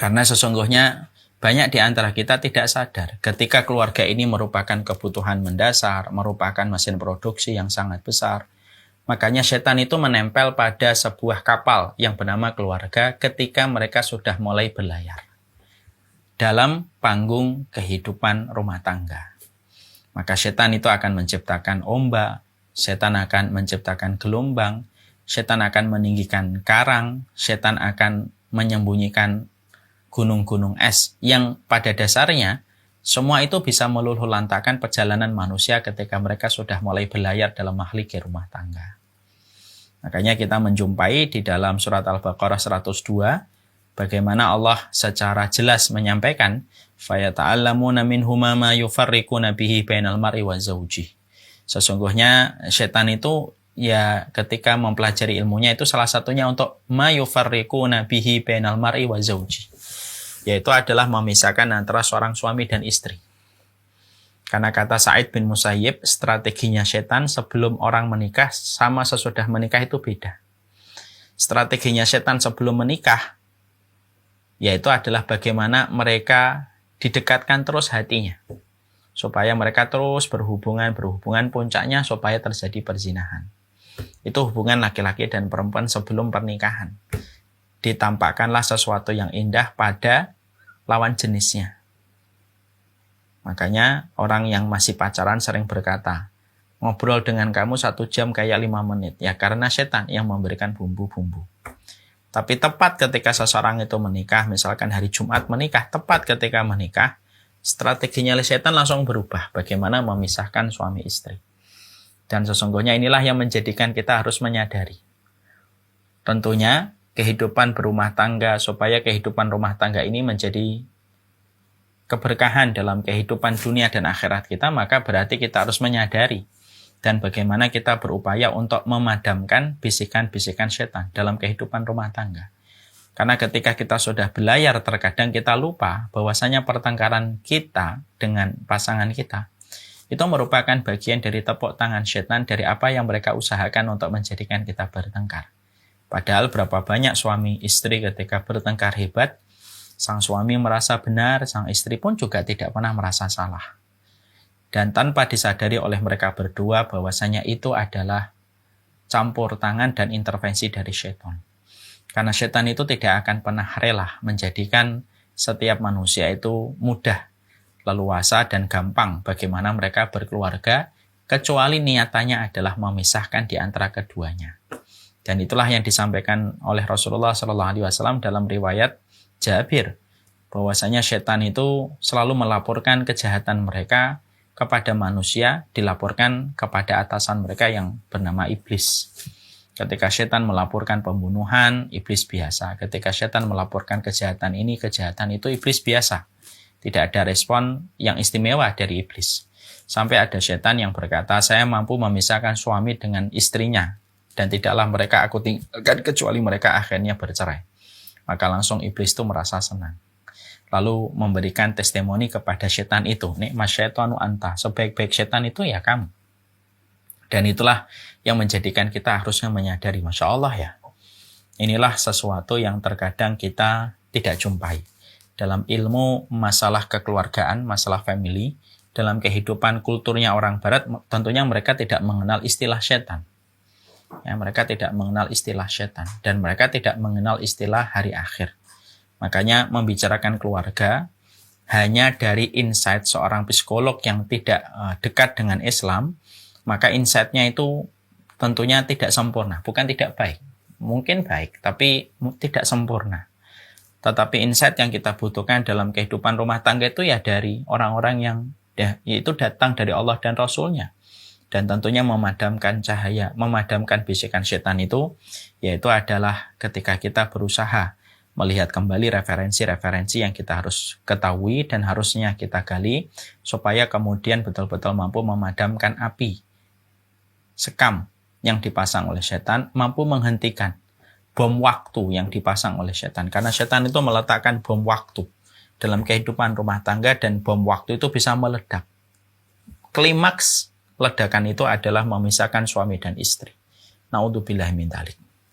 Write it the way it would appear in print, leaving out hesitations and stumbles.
Karena sesungguhnya banyak di antara kita tidak sadar ketika keluarga ini merupakan kebutuhan mendasar, merupakan mesin produksi yang sangat besar. Makanya setan itu menempel pada sebuah kapal yang bernama keluarga ketika mereka sudah mulai berlayar dalam panggung kehidupan rumah tangga. Maka setan itu akan menciptakan ombak, setan akan menciptakan gelombang, setan akan meninggikan karang, setan akan menyembunyikan gunung-gunung es yang pada dasarnya semua itu bisa meluluh lantakan perjalanan manusia ketika mereka sudah mulai berlayar dalam makhluk rumah tangga. Makanya kita menjumpai di dalam surat Al-Baqarah 102 bagaimana Allah secara jelas menyampaikan fayata'allamuna minhuma ma yufarriquna bihi bainal mar'i wa zawjih. Sesungguhnya setan itu ya ketika mempelajari ilmunya itu salah satunya untuk ma yufarriquna bihi bainal mar'i wa zawjih, yaitu adalah memisahkan antara seorang suami dan istri. Karena kata Sa'id bin Musayyib, strateginya setan sebelum orang menikah sama sesudah menikah itu beda. Strateginya setan sebelum menikah, yaitu adalah bagaimana mereka didekatkan terus hatinya. Supaya mereka terus berhubungan puncaknya supaya terjadi perzinahan. Itu hubungan laki-laki dan perempuan sebelum pernikahan. Ditampakkanlah sesuatu yang indah pada lawan jenisnya. Makanya orang yang masih pacaran sering berkata, ngobrol dengan kamu 1 jam kayak 5 menit. Ya karena setan yang memberikan bumbu-bumbu. Tapi tepat ketika seseorang itu menikah, misalkan hari Jumat menikah, tepat ketika menikah, strateginya setan langsung berubah. Bagaimana memisahkan suami istri. Dan sesungguhnya inilah yang menjadikan kita harus menyadari. Tentunya kehidupan berumah tangga, supaya kehidupan rumah tangga ini menjadi keberkahan dalam kehidupan dunia dan akhirat kita, maka berarti kita harus menyadari dan bagaimana kita berupaya untuk memadamkan bisikan-bisikan setan dalam kehidupan rumah tangga. Karena ketika kita sudah berlayar, terkadang kita lupa bahwasanya pertengkaran kita dengan pasangan kita itu merupakan bagian dari tepuk tangan setan dari apa yang mereka usahakan untuk menjadikan kita bertengkar. Padahal berapa banyak suami istri ketika bertengkar hebat, sang suami merasa benar, sang istri pun juga tidak pernah merasa salah. Dan tanpa disadari oleh mereka berdua bahwasanya itu adalah campur tangan dan intervensi dari setan. Karena setan itu tidak akan pernah rela menjadikan setiap manusia itu mudah, leluasa dan gampang bagaimana mereka berkeluarga, kecuali niatannya adalah memisahkan di antara keduanya. Dan itulah yang disampaikan oleh Rasulullah SAW dalam riwayat Jabir, bahwasanya setan itu selalu melaporkan kejahatan mereka kepada manusia, dilaporkan kepada atasan mereka yang bernama iblis. Ketika setan melaporkan pembunuhan, iblis biasa. Ketika setan melaporkan kejahatan ini, kejahatan itu, iblis biasa. Tidak ada respon yang istimewa dari iblis. Sampai ada setan yang berkata, saya mampu memisahkan suami dengan istrinya, dan tidaklah mereka aku tinggalkan kecuali mereka akhirnya bercerai. Maka langsung iblis itu merasa senang. Lalu memberikan testimoni kepada setan itu. Nikmat syaitanu anta. Sebaik-baik setan itu ya kamu. Dan itulah yang menjadikan kita harusnya menyadari. Masya Allah ya. Inilah sesuatu yang terkadang kita tidak jumpai. Dalam ilmu masalah kekeluargaan, masalah family, dalam kehidupan kulturnya orang barat, tentunya mereka tidak mengenal istilah setan. Ya, mereka tidak mengenal istilah setan dan mereka tidak mengenal istilah hari akhir. Makanya membicarakan keluarga hanya dari insight seorang psikolog yang tidak dekat dengan Islam, maka insight-nya itu tentunya tidak sempurna, bukan tidak baik. Mungkin baik, tapi tidak sempurna. Tetapi insight yang kita butuhkan dalam kehidupan rumah tangga itu ya dari orang-orang yang itu datang dari Allah dan Rasul-Nya. Dan tentunya memadamkan cahaya, memadamkan bisikan setan itu, yaitu adalah ketika kita berusaha melihat kembali referensi-referensi yang kita harus ketahui dan harusnya kita gali, supaya kemudian betul-betul mampu memadamkan api sekam yang dipasang oleh setan, mampu menghentikan bom waktu yang dipasang oleh setan. Karena setan itu meletakkan bom waktu dalam kehidupan rumah tangga, dan bom waktu itu bisa meledak. Klimaks ledakan itu adalah memisahkan suami dan istri. Naudzubillah min dzalik.